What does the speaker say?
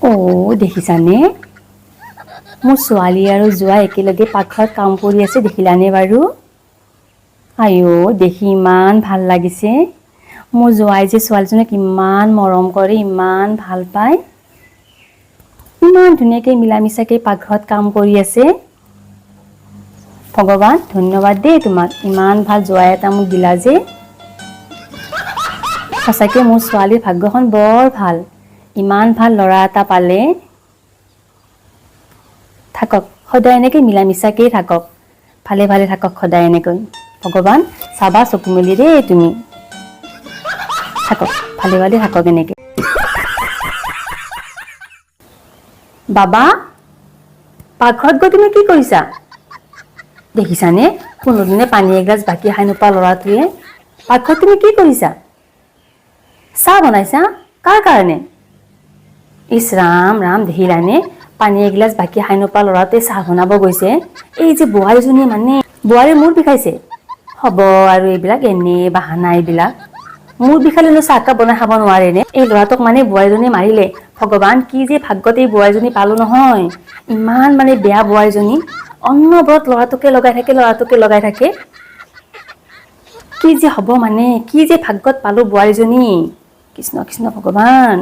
অ' দেখিছানে, মোৰ ছোৱালী আৰু জোঁৱাই একেলগে পাকঘৰত কাম কৰি আছে, দেখিলানে বাৰু? আইঅ' দেখি ইমান ভাল লাগিছে। মোৰ জোঁৱাই যে ছোৱালীজনীক ইমান মৰম কৰে, ইমান ভাল পায়। ইমান ধুনীয়াকৈ মিলা মিছাকৈ পাকঘৰত কাম কৰি আছে। ভগৱান ধন্যবাদ দেই তোমাক, ইমান ভাল জোঁৱাই এটা মোক দিলা যে। সঁচাকৈ মোৰ ছোৱালীৰ ভাগ্যখন বৰ ভাল, ইমান ভাল ল'ৰা এটা পালে। থাকক সদায় এনেকৈ মিলা মিছাকৈ থাকক, ভালে ভালে থাকক সদায় এনেকৈ। ভগৱান চাবা চকু মেলি দেই তুমি, থাকক ভালে ভালে থাকক এনেকৈ। বাবা, পাকঘৰত গৈ তুমি কি কৰিছা? দেখিছানে, কোনোদিনে পানী এগিলাচ বাকী খাই নোপোৱা ল'ৰাটোৱে। পাকঘৰত তুমি কি কৰিছা? চাহ বনাইছা? কাৰ কাৰণে? ইছ ৰাম ৰাম, দেখিলানে, পানী এগিলাচ বাকী খাই নোপোৱা ল'ৰাটোৱে চাহ বনাব গৈছে। এই যে বোৱাৰীজনী মানে, বোৱাৰীৰ মূৰ বিষাইছে। হ'ব আৰু এইবিলাক এনেই বাহানা এইবিলাক। মূৰ বিষালেনো চাহকাপ বনাই খাব নোৱাৰেনে? এই ল'ৰাটোক মানে বোৱাৰীজনীয়ে মাৰিলে। ভগৱান কি যে ভাগ্যত এই বোৱাৰীজনী পালো নহয়, ইমান মানে বেয়া বোৱাৰীজনী। অন্নবৰত ল'ৰাটোকে লগাই থাকে। কি যে হ'ব মানে, কি যে ভাগ্যত পালো বোৱাৰীজনী। কৃষ্ণ কৃষ্ণ ভগৱান।